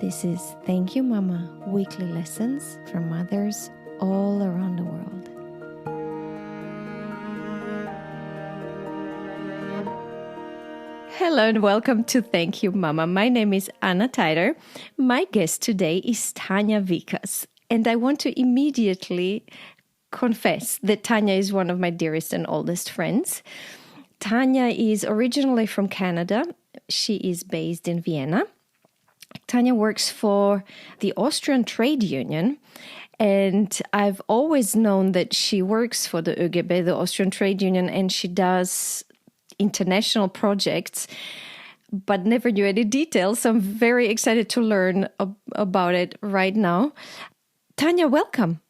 This is Thank You Mama, weekly lessons from mothers all around the world. Hello and welcome to Thank You Mama. My name is Anna Teider. My guest today is Tanja Vicas, and I want to immediately confess that Tanja is one of my dearest and oldest friends. Tanja is originally from Canada. She is based in Vienna. Tanja works for the Austrian Trade Union, and I've always known that she works for the ÖGB, the Austrian Trade Union, and she does international projects, but never knew any details. So I'm very excited to learn about it right now. Tanja, welcome.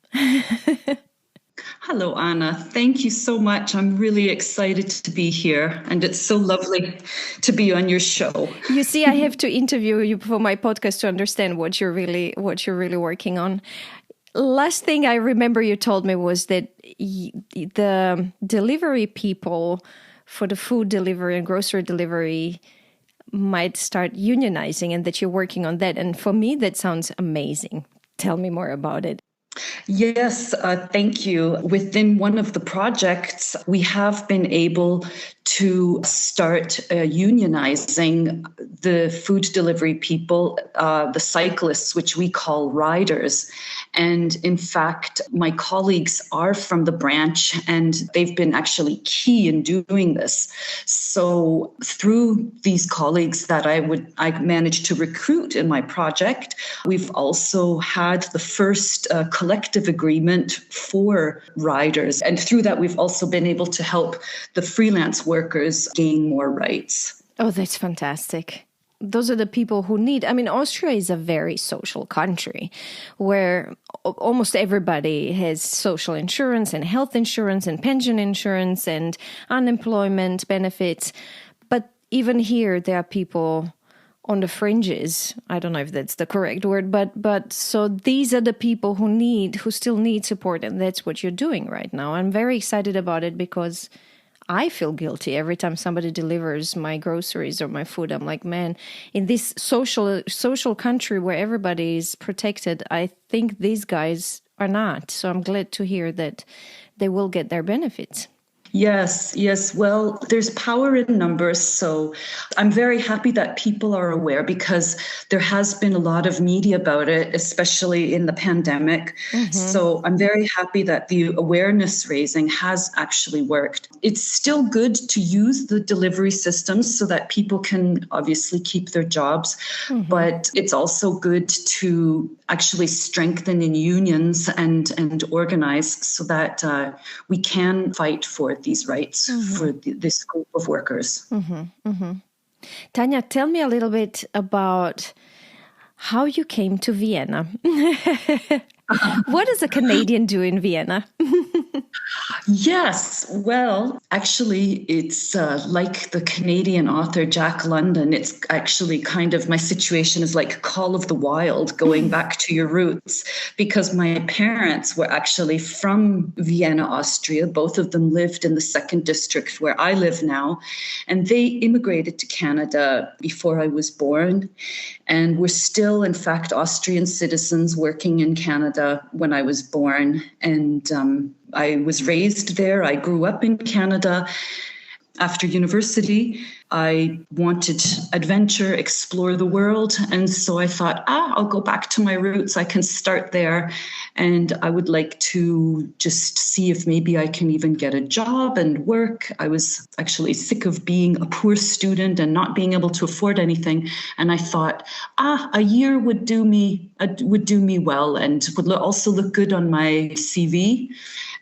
Hello, Anna. Thank you so much. I'm really excited to be here, and it's so lovely to be on your show. You see, I have to interview you for my podcast to understand what you're really working on. Last thing I remember you told me was that the delivery people for the food delivery and grocery delivery might start unionizing, and that you're working on that. And for me, that sounds amazing. Tell me more about it. Yes, thank you. Within one of the projects, we have been able to start unionizing the food delivery people, the cyclists, which we call riders. And in fact, my colleagues are from the branch, and they've been actually key in doing this. So through these colleagues that I managed to recruit in my project, we've also had the first collective agreement for riders. And through that, we've also been able to help the freelance workers gain more rights. Oh, that's fantastic. Those are the people who need. I mean, Austria is a very social country where almost everybody has social insurance and health insurance and pension insurance and unemployment benefits. But even here, there are people on the fringes. I don't know if that's the correct word, but so these are the people who still need support, and that's what you're doing right now. I'm very excited about it because I feel guilty every time somebody delivers my groceries or my food. I'm like, man, in this social country where everybody is protected, I think these guys are not. So I'm glad to hear that they will get their benefits. Yes. Well, there's power in numbers. So I'm very happy that people are aware, because there has been a lot of media about it, especially in the pandemic. Mm-hmm. So I'm very happy that the awareness raising has actually worked. It's still good to use the delivery systems so that people can obviously keep their jobs, mm-hmm. but it's also good to actually strengthen in unions and organize so that we can fight for these rights, mm-hmm. for this group of workers. Mm-hmm. Mm-hmm. Tanja, tell me a little bit about how you came to Vienna. What does a Canadian do in Vienna? Yes, well, actually, it's like the Canadian author Jack London. It's actually kind of, my situation is like Call of the Wild, going back to your roots, because my parents were actually from Vienna, Austria. Both of them lived in the 2nd district where I live now, and they immigrated to Canada before I was born, and were still, in fact, Austrian citizens working in Canada when I was born. And I was raised there. I grew up in Canada. After university, I wanted adventure, explore the world. And so I thought, I'll go back to my roots. I can start there. And I would like to just see if maybe I can even get a job and work. I was actually sick of being a poor student and not being able to afford anything. And I thought, a year would do me well, and would also look good on my CV.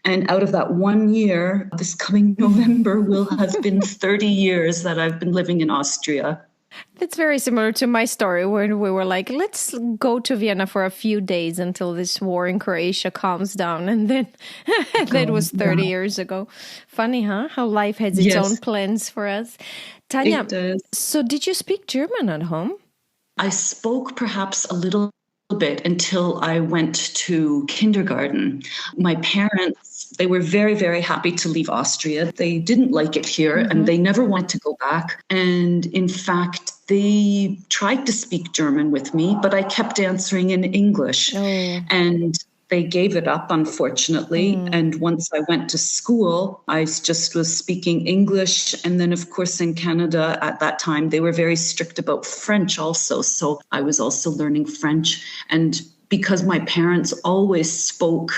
And out of that 1 year, this coming November will have been 30 years that I've been living in Austria. That's very similar to my story, when we were like, let's go to Vienna for a few days until this war in Croatia calms down. And then that was 30 years ago. Funny, huh? How life has its own plans for us. Tanja, so did you speak German at home? I spoke perhaps a little bit until I went to kindergarten. My parents, they were very, very happy to leave Austria. They didn't like it here, mm-hmm. and they never wanted to go back. And in fact, they tried to speak German with me, but I kept answering in English. And they gave it up, unfortunately. And once I went to school, I just was speaking English. And then, of course, in Canada at that time, they were very strict about French also. So I was also learning French. And because my parents always spoke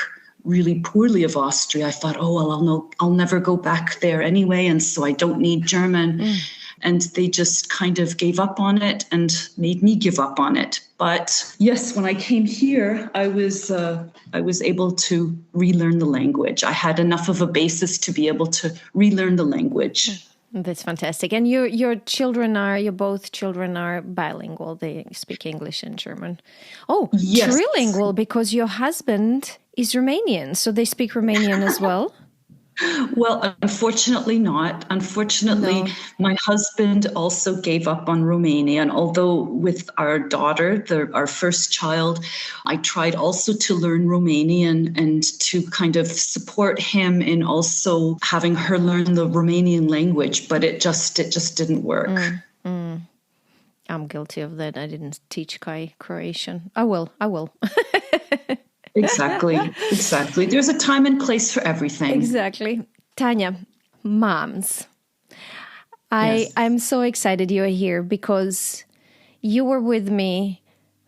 really poorly of Austria, I thought, oh, well, I'll never go back there anyway. And so I don't need German. And they just kind of gave up on it and made me give up on it. But yes, when I came here, I was able to relearn the language. I had enough of a basis to be able to relearn the language. That's fantastic. And your both children are bilingual. They speak English and German. Oh, yes. Trilingual, because your husband is Romanian. So they speak Romanian as well? Well, unfortunately not. Unfortunately, my husband also gave up on Romanian. Although with our daughter, our first child, I tried also to learn Romanian and to kind of support him in also having her learn the Romanian language, but it just didn't work. I'm guilty of that. I didn't teach Kai Croatian. I will. Exactly. There's a time and place for everything. Exactly. Tanja, moms. I'm so excited you're here because you were with me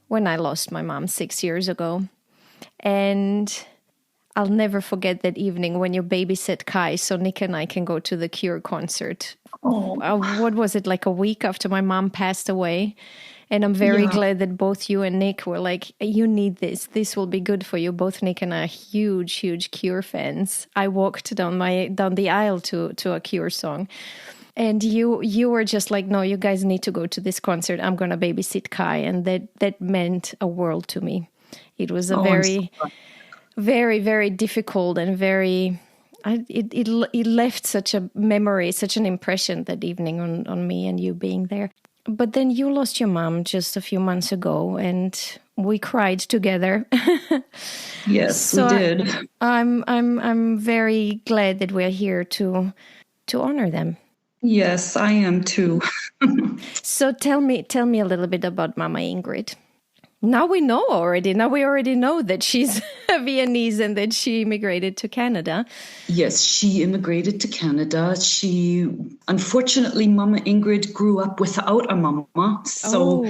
when I lost my mom 6 years ago. And I'll never forget that evening when you babysat Kai so Nick and I can go to the Cure concert. What was it, like a week after my mom passed away? And I'm very glad that both you and Nick were like, you need this. This will be good for you. Both Nick and I are huge Cure fans. I walked down the aisle to a Cure song. And you were just like, no, you guys need to go to this concert. I'm going to babysit Kai. And that meant a world to me. It was a very, very difficult and very... It left such a memory, such an impression that evening on me and you being there. But then you lost your mom just a few months ago, and we cried together. Yes, we did. I'm very glad that we're here to honor them. Yes, I am too. So tell me a little bit about Mama Ingrid. Now we know already. Now we already know that she's a Viennese and that she immigrated to Canada. Yes, she immigrated to Canada. Unfortunately, Mama Ingrid grew up without a mama. So,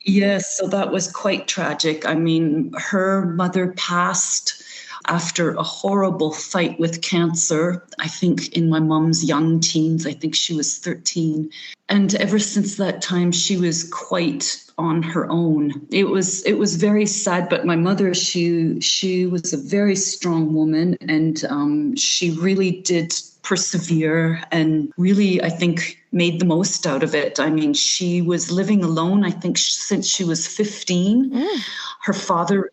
yes, so that was quite tragic. I mean, her mother passed after a horrible fight with cancer, I think in my mom's young teens. I think she was 13. And ever since that time, she was quite on her own. It was very sad, but my mother, she was a very strong woman, and she really did persevere and really, I think, made the most out of it. I mean, she was living alone, I think, since she was 15. Her father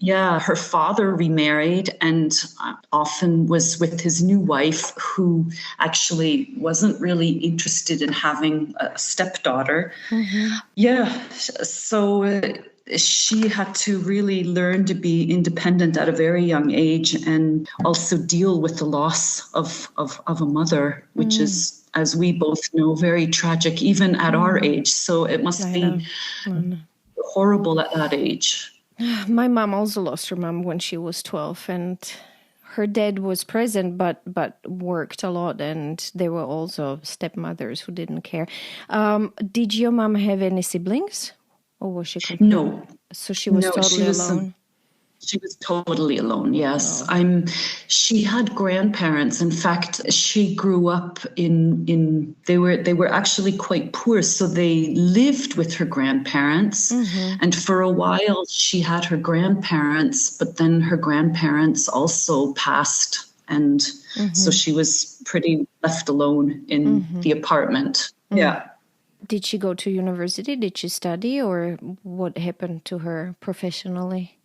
remarried and often was with his new wife, who actually wasn't really interested in having a stepdaughter. So she had to really learn to be independent at a very young age and also deal with the loss of a mother, which is, as we both know, very tragic, even at our age. So it must be horrible at that age. My mom also lost her mom when she was 12, and her dad was present, but worked a lot, and there were also stepmothers who didn't care. Did your mom have any siblings? Or was she completely... No. So she was totally alone? She was totally alone, yes. She had grandparents. In fact, she grew up they were actually quite poor, so they lived with her grandparents. And for a while, she had her grandparents, but then her grandparents also passed. And so she was pretty left alone in the apartment. Yeah. Did she go to university? Did she study? Or what happened to her professionally?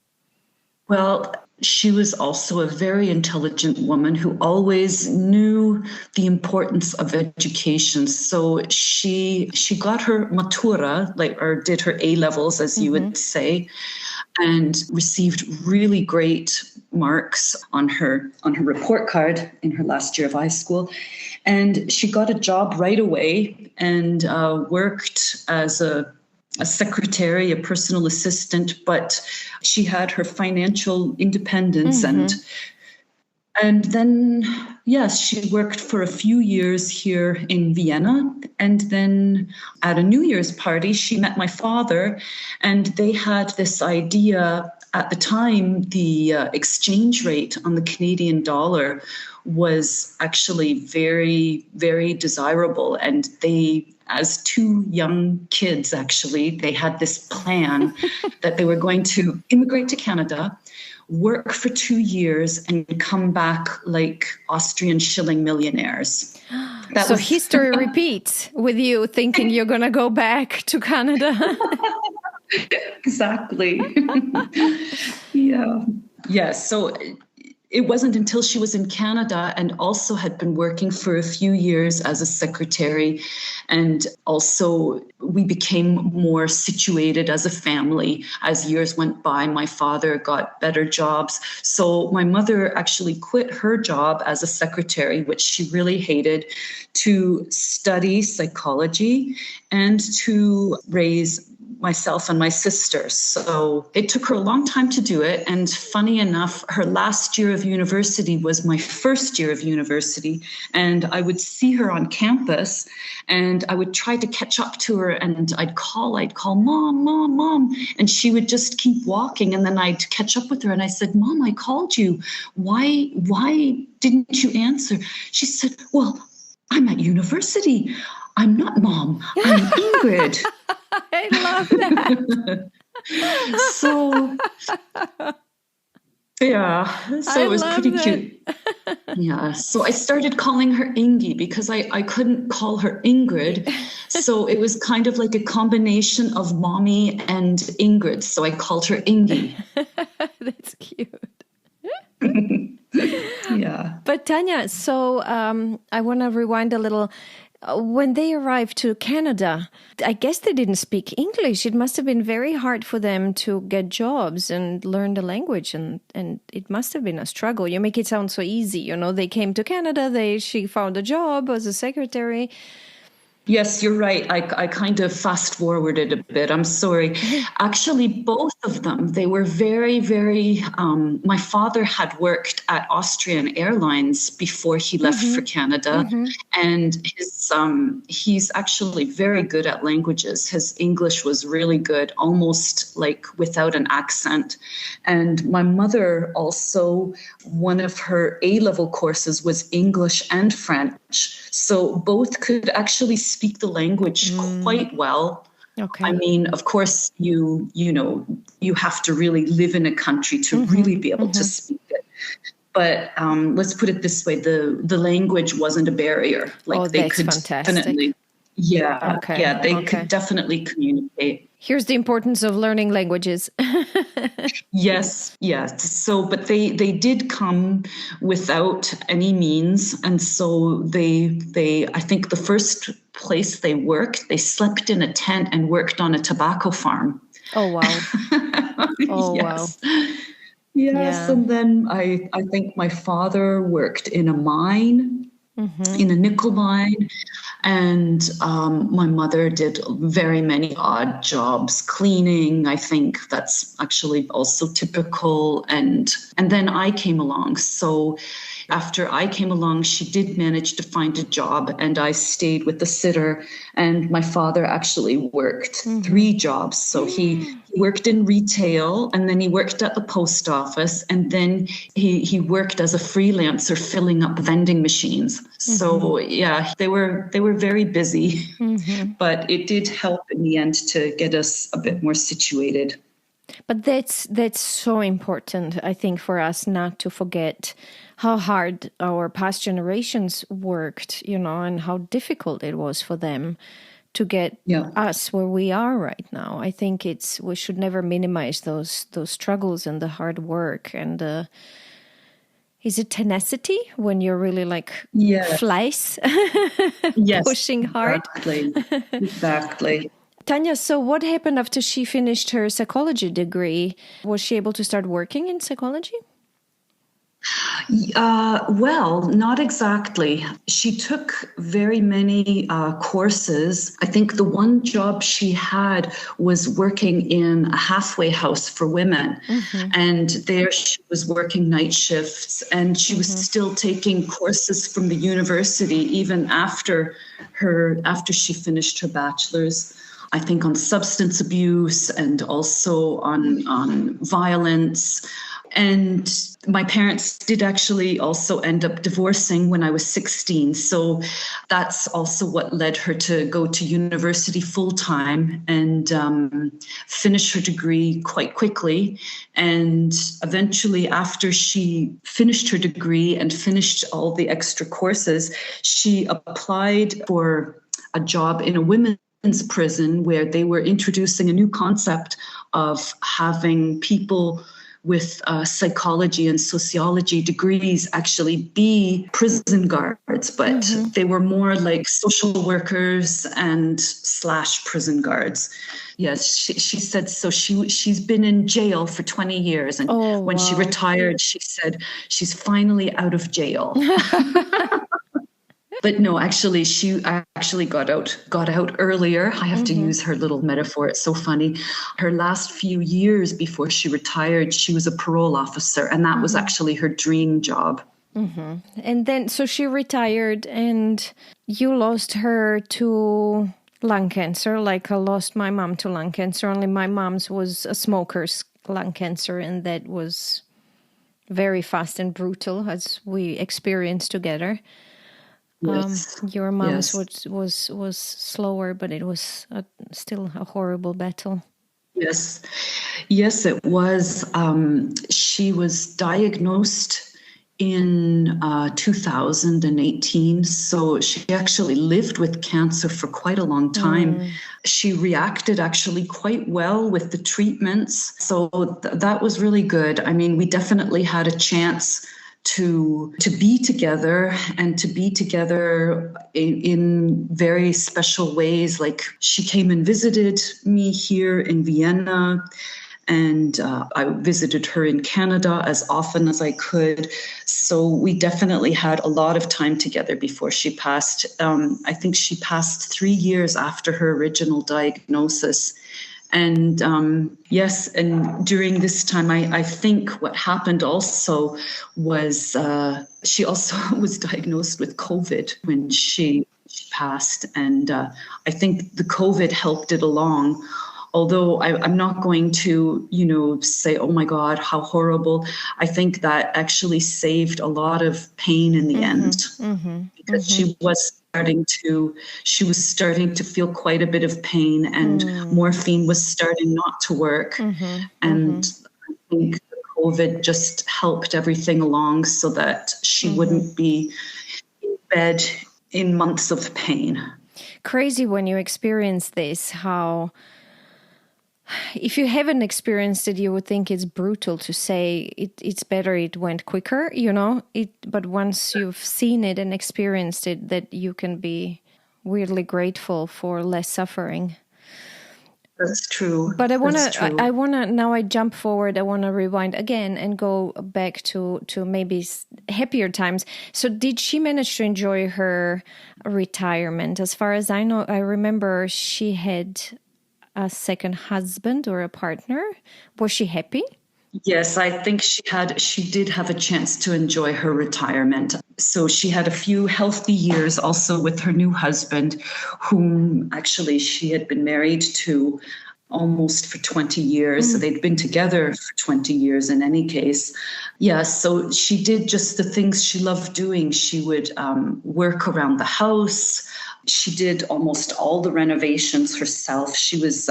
Well, she was also a very intelligent woman who always knew the importance of education. So she got her matura, or did her A-levels, as you would say. and received really great marks on her report card in her last year of high school. And she got a job right away and worked as a secretary, a personal assistant, but she had her financial independence. And then, yes, she worked for a few years here in Vienna. And then at a New Year's party, she met my father, and they had this idea. At the time, the exchange rate on the Canadian dollar was actually very, very desirable. And they, as two young kids, actually, they had this plan that they were going to immigrate to Canada, work for 2 years, and come back like Austrian shilling millionaires. So history repeats with you thinking you're going to go back to Canada. Exactly. Yeah. Yes. So it wasn't until she was in Canada and also had been working for a few years as a secretary. And also we became more situated as a family. As years went by, my father got better jobs. So my mother actually quit her job as a secretary, which she really hated, to study psychology and to raise myself and my sister. So it took her a long time to do it. And funny enough, her last year of university was my first year of university. And I would see her on campus and I would try to catch up to her, and I'd call, Mom, Mom, Mom. And she would just keep walking. And then I'd catch up with her and I said, Mom, I called you. Why didn't you answer? She said, well, I'm at university. I'm not Mom. I'm Ingrid. I love that. So it was pretty cute. Yeah. So I started calling her Ingy because I couldn't call her Ingrid. So it was kind of like a combination of Mommy and Ingrid. So I called her Ingy. That's cute. Yeah. But Tanja, so I want to rewind a little. When they arrived to Canada, I guess they didn't speak English. It must have been very hard for them to get jobs and learn the language, and it must have been a struggle. You make it sound so easy, you know. They came to Canada, she found a job as a secretary. Yes, you're right. I kind of fast forwarded a bit. I'm sorry. Actually, both of them, they were very, very, my father had worked at Austrian Airlines before he left for Canada. And he's actually very good at languages. His English was really good, almost like without an accent. And my mother also, one of her A-level courses was English and French. So both could actually speak the language quite well. Okay. I mean, of course, you have to really live in a country to really be able to speak it. But let's put it this way: the language wasn't a barrier. Like they could definitely, they could definitely communicate. Here's the importance of learning languages. Yes. So, but they did come without any means. And so they, I think the first place they worked, they slept in a tent and worked on a tobacco farm. Oh, wow. Yes. Yes. And then I think my father worked in a mine, in a nickel mine. And my mother did very many odd jobs, cleaning. I think that's actually also typical. And then I came along. So after I came along, she did manage to find a job, and I stayed with the sitter. And my father actually worked 3 jobs. So he worked in retail, and then he worked at the post office, and then he worked as a freelancer filling up vending machines. So yeah, they were very busy, but it did help in the end to get us a bit more situated. But that's so important, I think, for us not to forget how hard our past generations worked, and how difficult it was for them to get us where we are right now. I think we should never minimize those struggles and the hard work. And is it tenacity when you're really like Fleiß? Pushing hard? Exactly. Tanja, so what happened after she finished her psychology degree? Was she able to start working in psychology? Well, not exactly. She took very many courses. I think the one job she had was working in a halfway house for women. And there she was working night shifts, and she was still taking courses from the university even after she finished her bachelor's. I think on substance abuse and also on violence. And my parents did actually also end up divorcing when I was 16. So that's also what led her to go to university full time and finish her degree quite quickly. And eventually, after she finished her degree and finished all the extra courses, she applied for a job in a women's prison where they were introducing a new concept of having people with psychology and sociology degrees actually be prison guards, but they were more like social workers and / prison guards. Yes, she said so. She's been in jail for 20 years. And when she retired, she said she's finally out of jail. But no, actually, she actually got out earlier. I have to use her little metaphor. It's so funny. Her last few years before she retired, she was a parole officer, and that was actually her dream job. And then, so she retired, and you lost her to lung cancer, like I lost my mom to lung cancer, only my mom's was a smoker's lung cancer, and that was very fast and brutal, as we experienced together. Yes. Your mom's was slower, but it was still a horrible battle. Yes, it was. She was diagnosed in 2018, so she actually lived with cancer for quite a long time. She reacted actually quite well with the treatments, so that was really good. I mean, we definitely had a chance to be together and to be together in very special ways. Like, she came and visited me here in Vienna, and I visited her in Canada as often as I could. So we definitely had a lot of time together before she passed. I think she passed 3 years after her original diagnosis. And yes, and during this time, I think what happened also was she also was diagnosed with COVID when she passed. And I think the COVID helped it along. Although I'm not going to, say, oh my God, how horrible. I think that actually saved a lot of pain in the end, because she was starting to feel quite a bit of pain, and morphine was starting not to work. And I think the COVID just helped everything along so that she wouldn't be in bed in months of pain. Crazy when you experience this, how if you haven't experienced it, you would think it's brutal to say it's better it went quicker, but once you've seen it and experienced it, that you can be weirdly grateful for less suffering. That's true. But I want to, now I jump forward, I want to rewind again and go back to maybe happier times. So did she manage to enjoy her retirement? As far as I know, I remember she had a second husband or a partner. Was she happy? Yes, I think she did have a chance to enjoy her retirement. So she had a few healthy years also with her new husband, whom actually she had been married to almost for 20 years. So they'd been together for 20 years in any case. Yeah, so she did just the things she loved doing. She would work around the house. She did almost all the renovations herself. She was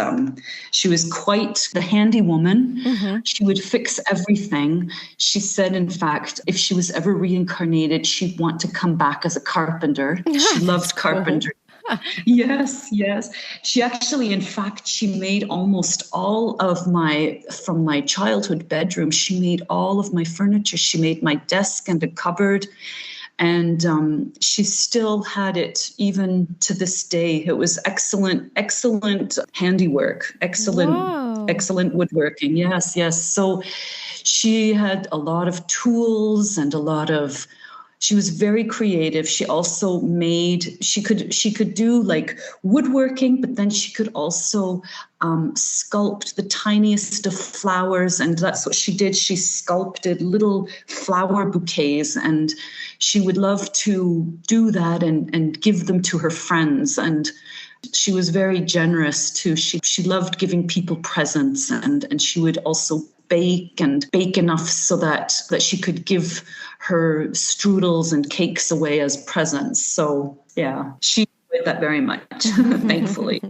quite the handy woman. She would fix everything. She said, in fact, if she was ever reincarnated, she'd want to come back as a carpenter. She loved carpentry. Yes. She actually, in fact, she made almost all of from my childhood bedroom, she made all of my furniture. She made my desk and a cupboard. And she still had it even to this day. It was excellent handiwork, Wow. excellent woodworking. Yes, yes. So she had a lot of tools and she was very creative. She also she could do like woodworking, but then she could also sculpt the tiniest of flowers. And that's what she did. She sculpted little flower bouquets, and she would love to do that and give them to her friends. And she was very generous too. She loved giving people presents, and she would also bake enough so that she could give her strudels and cakes away as presents. So yeah, she did that very much, thankfully.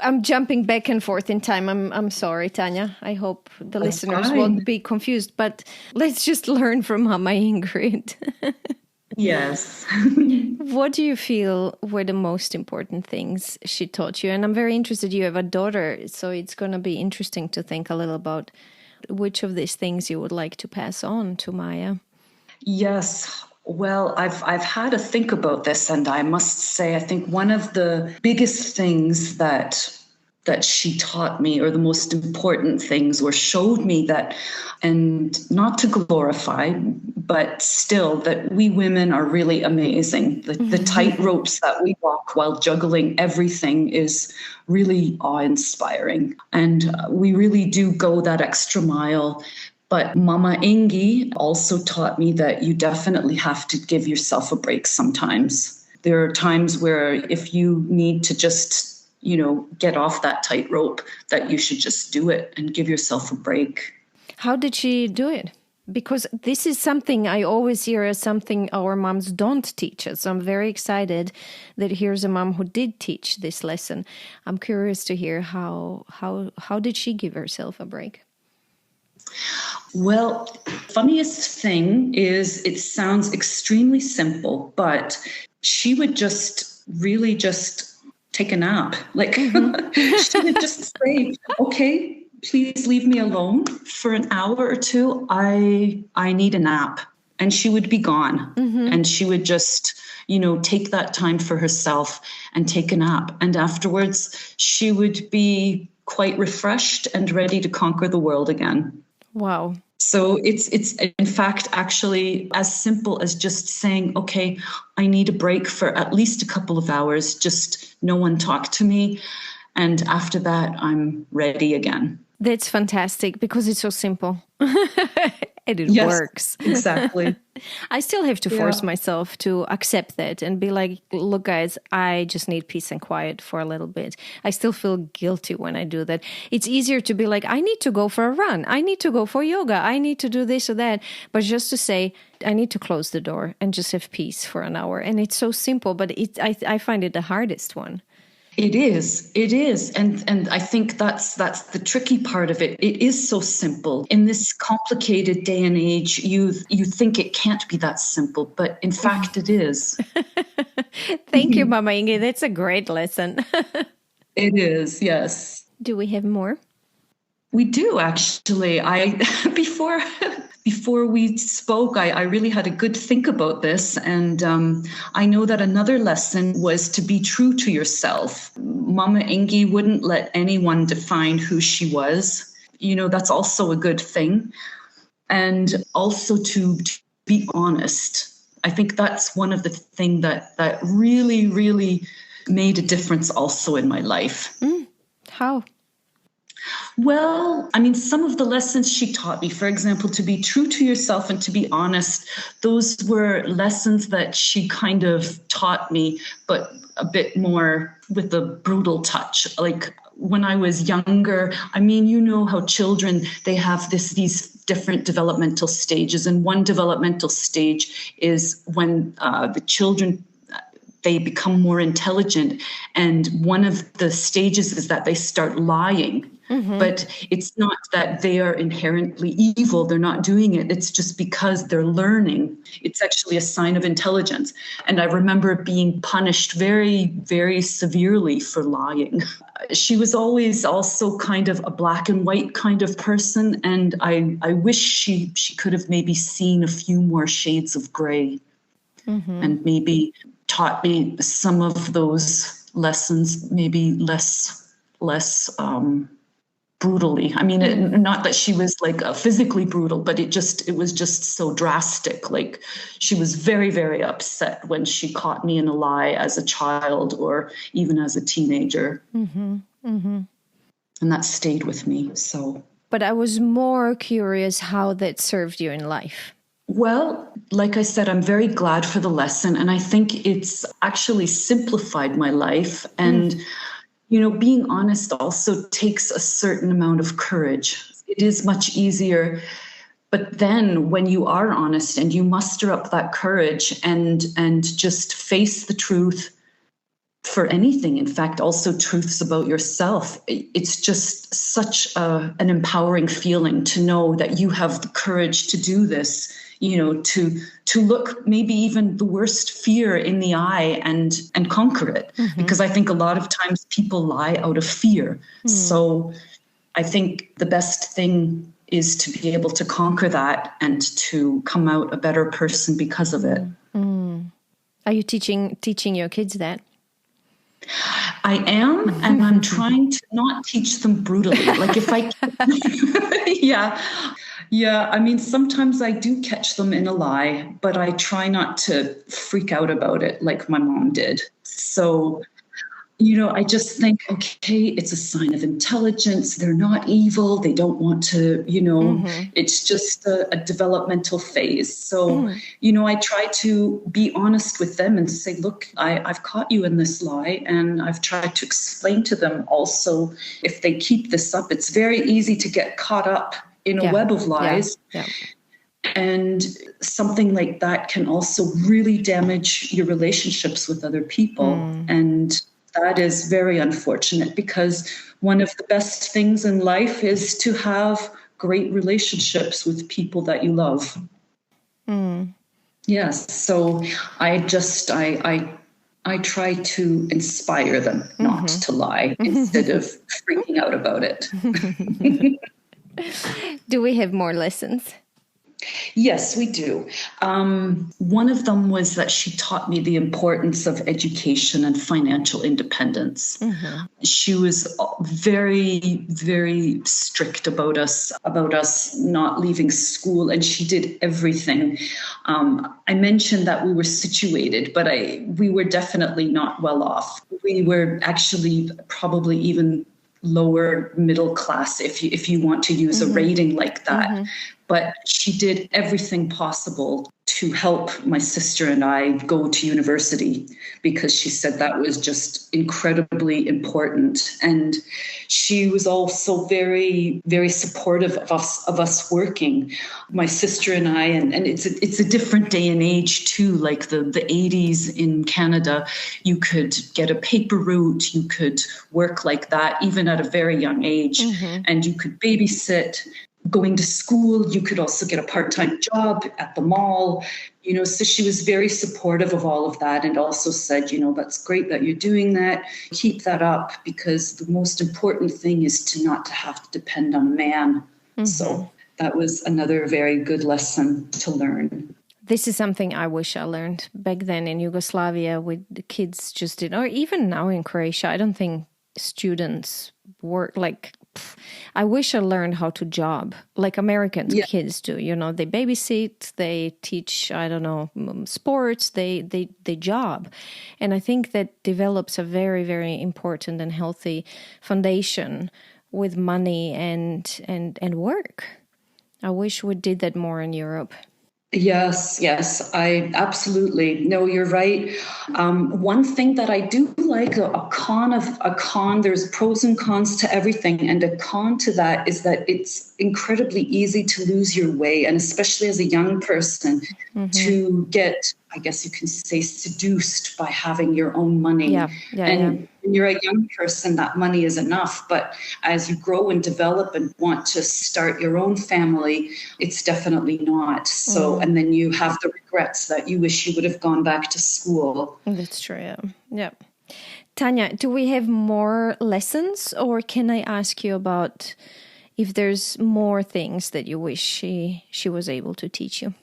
I'm jumping back and forth in time. I'm sorry, Tanja. I hope the listeners won't be confused, but let's just learn from Mama Ingrid. Yes. What do you feel were the most important things she taught you? And I'm very interested, you have a daughter, so it's going to be interesting to think a little about which of these things you would like to pass on to Maya. Yes. Well, I've had to think about this, and I must say, I think one of the biggest things that she taught me, or the most important things, or showed me that, and not to glorify, but still that we women are really amazing. The tight ropes that we walk while juggling everything is really awe-inspiring. And we really do go that extra mile. But Mama Ingi also taught me that you definitely have to give yourself a break sometimes. There are times where if you need to just get off that tightrope, that you should just do it and give yourself a break. How did she do it? Because this is something I always hear as something our moms don't teach us. So I'm very excited that here's a mom who did teach this lesson. I'm curious to hear how did she give herself a break? Well, funniest thing is it sounds extremely simple, but she would really just take a nap. Like she would just say, okay, please leave me alone for an hour or two. I need a nap. And she would be gone. And she would just, take that time for herself and take a nap. And afterwards, she would be quite refreshed and ready to conquer the world again. Wow. So it's in fact actually as simple as just saying, okay, I need a break for at least a couple of hours, just no one talk to me. And after that, I'm ready again. That's fantastic because it's so simple. And it works. Exactly. I still have to force myself to accept that and be like, look, guys, I just need peace and quiet for a little bit. I still feel guilty when I do that. It's easier to be like, I need to go for a run. I need to go for yoga. I need to do this or that. But just to say, I need to close the door and just have peace for an hour. And it's so simple, but I find it the hardest one. It is. And I think that's the tricky part of it. It is so simple. In this complicated day and age, you think it can't be that simple, but in fact it is. Thank you, Mama Inge. That's a great lesson. It is, yes. Do we have more? We do, actually. Before we spoke, I really had a good think about this. And I know that another lesson was to be true to yourself. Mama Ingi wouldn't let anyone define who she was. That's also a good thing. And also to be honest. I think that's one of the things that really, really made a difference also in my life. How? Well, some of the lessons she taught me, for example, to be true to yourself and to be honest, those were lessons that she kind of taught me, but a bit more with a brutal touch. Like when I was younger, how children, they have these different developmental stages. And one developmental stage is when the children, they become more intelligent. And one of the stages is that they start lying. But it's not that they are inherently evil. They're not doing it. It's just because they're learning. It's actually a sign of intelligence. And I remember being punished very, very severely for lying. She was always also kind of a black and white kind of person. And I wish she could have maybe seen a few more shades of gray. and maybe taught me some of those lessons, maybe less brutally. I mean, not that she was like physically brutal, but it was just so drastic. Like she was very, very upset when she caught me in a lie as a child or even as a teenager. And that stayed with me. So, but I was more curious how that served you in life. Well, like I said, I'm very glad for the lesson. And I think it's actually simplified my life. And being honest also takes a certain amount of courage. It is much easier. But then when you are honest and you muster up that courage and just face the truth for anything, in fact, also truths about yourself, it's just such an empowering feeling to know that you have the courage to do this, to look maybe even the worst fear in the eye and conquer it. Because I think a lot of times people lie out of fear. So I think the best thing is to be able to conquer that and to come out a better person because of it. Are you teaching your kids that? I am, and I'm trying to not teach them brutally. Like if I, yeah. I mean, sometimes I do catch them in a lie, but I try not to freak out about it like my mom did. So, I just think, okay, it's a sign of intelligence. They're not evil. They don't want to, it's just a developmental phase. So, I try to be honest with them and say, look, I've caught you in this lie. And I've tried to explain to them also, if they keep this up, it's very easy to get caught up in a web of lies. Yeah. And something like that can also really damage your relationships with other people. And that is very unfortunate because one of the best things in life is to have great relationships with people that you love. Yes. So I try to inspire them not to lie instead of freaking out about it. Do we have more lessons? Yes, we do. One of them was that she taught me the importance of education and financial independence. She was very, very strict about us not leaving school, and she did everything. I mentioned that we were situated, but we were definitely not well off. We were actually probably even lower middle class, if you want to use a rating like that. But she did everything possible to help my sister and I go to university because she said that was just incredibly important. And she was also very, very supportive of us working. My sister and I, and it's a different day and age too, like the 80s in Canada, you could get a paper route, you could work like that, even at a very young age, and you could babysit. Going to school, you could also get a part-time job at the mall, so she was very supportive of all of that and also said, that's great that you're doing that. Keep that up because the most important thing is to not have to depend on a man. So that was another very good lesson to learn. This is something I wish I learned back then in Yugoslavia with the kids just did, or even now in Croatia. I don't think students work like, I wish I learned how to job like American kids do. They babysit, they teach, I don't know, sports, they job. And I think that develops a very, very important and healthy foundation with money and work. I wish we did that more in Europe. Yes, I absolutely. No, you're right. One thing that I do like, a con, there's pros and cons to everything. And a con to that is that it's incredibly easy to lose your way. And especially as a young person to get, I guess you can say, seduced by having your own money. When you're a young person, that money is enough. But as you grow and develop and want to start your own family, it's definitely not. So, and then you have the regrets that you wish you would have gone back to school. That's true. Yeah. Tanja, do we have more lessons, or can I ask you about if there's more things that you wish she was able to teach you?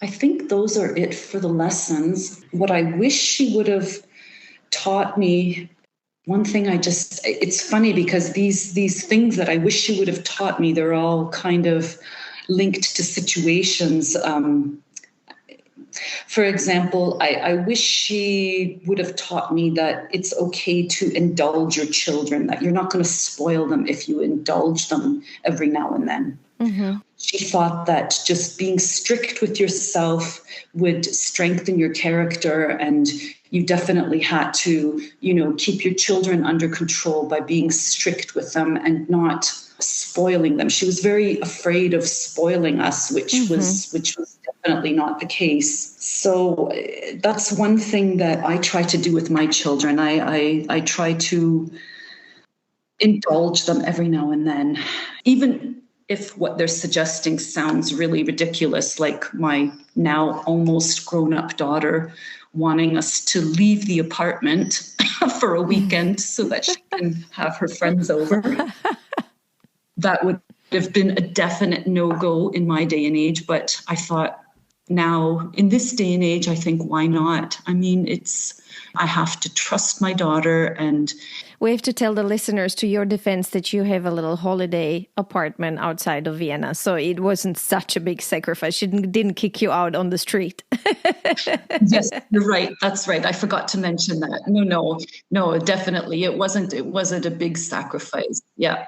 I think those are it for the lessons. What I wish she would have taught me, one thing it's funny because these things that I wish she would have taught me, they're all kind of linked to situations. For example, I wish she would have taught me that it's okay to indulge your children, that you're not going to spoil them if you indulge them every now and then. Mm-hmm. She thought that just being strict with yourself would strengthen your character, and you definitely had to, keep your children under control by being strict with them and not spoiling them. She was very afraid of spoiling us, which was definitely not the case. So that's one thing that I try to do with my children. I try to indulge them every now and then, even if what they're suggesting sounds really ridiculous, like my now almost grown-up daughter wanting us to leave the apartment for a weekend so that she can have her friends over. That would have been a definite no-go in my day and age, but I thought now in this day and age, I think, why not? I mean, I have to trust my daughter. And we have to tell the listeners, to your defense, that you have a little holiday apartment outside of Vienna. So it wasn't such a big sacrifice. She didn't kick you out on the street. Yes, you're right. That's right. I forgot to mention that. No, definitely. It wasn't a big sacrifice. Yeah.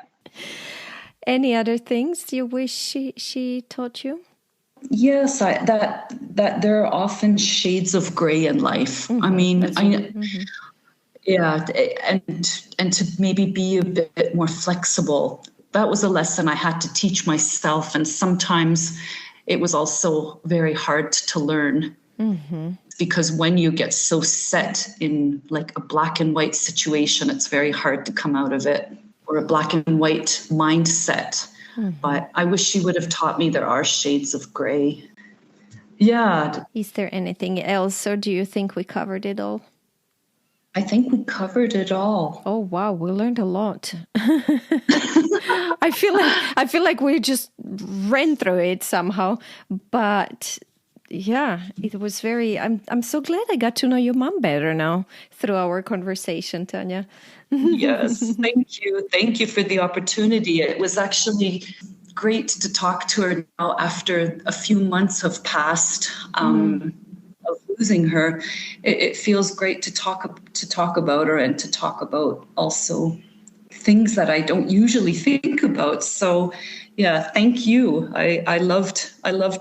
Any other things you wish she taught you? Yes, that there are often shades of gray in life. Mm-hmm. I mean, yeah, and to maybe be a bit more flexible. That was a lesson I had to teach myself, and sometimes it was also very hard to learn. Mm-hmm. Because when you get so set in like a black and white situation, it's very hard to come out of it, or a black and white mindset. Mm-hmm. But I wish she would have taught me there are shades of gray. Yeah. Is there anything else, or do you think we covered it all? I think we covered it all. Oh, wow. We learned a lot. I feel like we just ran through it somehow. But yeah, it was I'm so glad I got to know your mom better now through our conversation, Tanja. Yes, thank you. Thank you for the opportunity. It was actually great to talk to her now after a few months have passed of losing her. It feels great to talk about her and to talk about also things that I don't usually think about. So yeah, thank you. I loved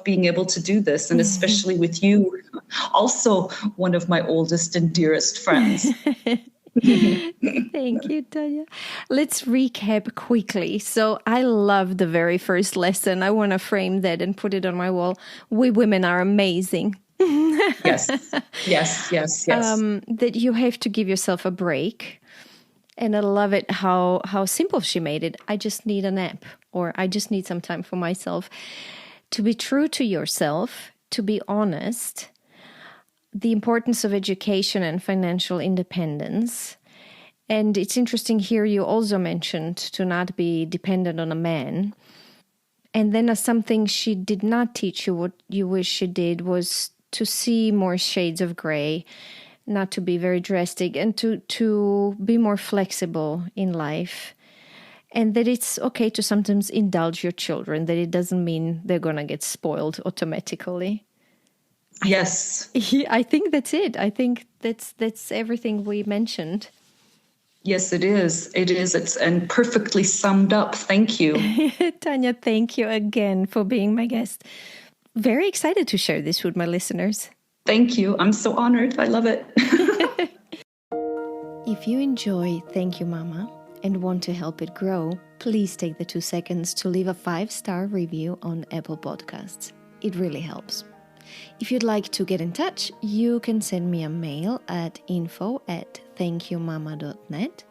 being able to do this, and especially with you, also one of my oldest and dearest friends. Thank you, Tanja. Let's recap quickly. So I love the very first lesson. I want to frame that and put it on my wall. We women are amazing. Yes. That you have to give yourself a break. And I love it how simple she made it. I just need a nap, or I just need some time for myself. To be true to yourself, to be honest, the importance of education and financial independence. And it's interesting here you also mentioned to not be dependent on a man. And then something she did not teach you, what you wish she did, was to see more shades of gray, not to be very drastic, and to be more flexible in life. And that it's okay to sometimes indulge your children, that it doesn't mean they're going to get spoiled automatically. Yes. I think that's it. I think that's everything we mentioned. Yes, it is. It's and perfectly summed up. Thank you. Tanja, thank you again for being my guest. Very excited to share this with my listeners. Thank you. I'm so honored. I love it. If you enjoy Thank You Mama and want to help it grow, please take the 2 seconds to leave a 5-star review on Apple Podcasts. It really helps. If you'd like to get in touch, you can send me a mail at info@thankyouMama.net.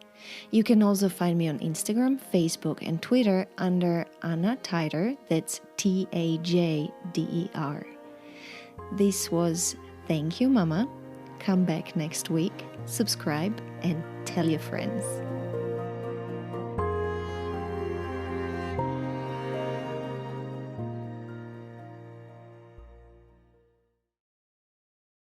You can also find me on Instagram, Facebook, and Twitter under Anna Teider, that's Tajder. This was Thank You Mama. Come back next week, subscribe, and tell your friends.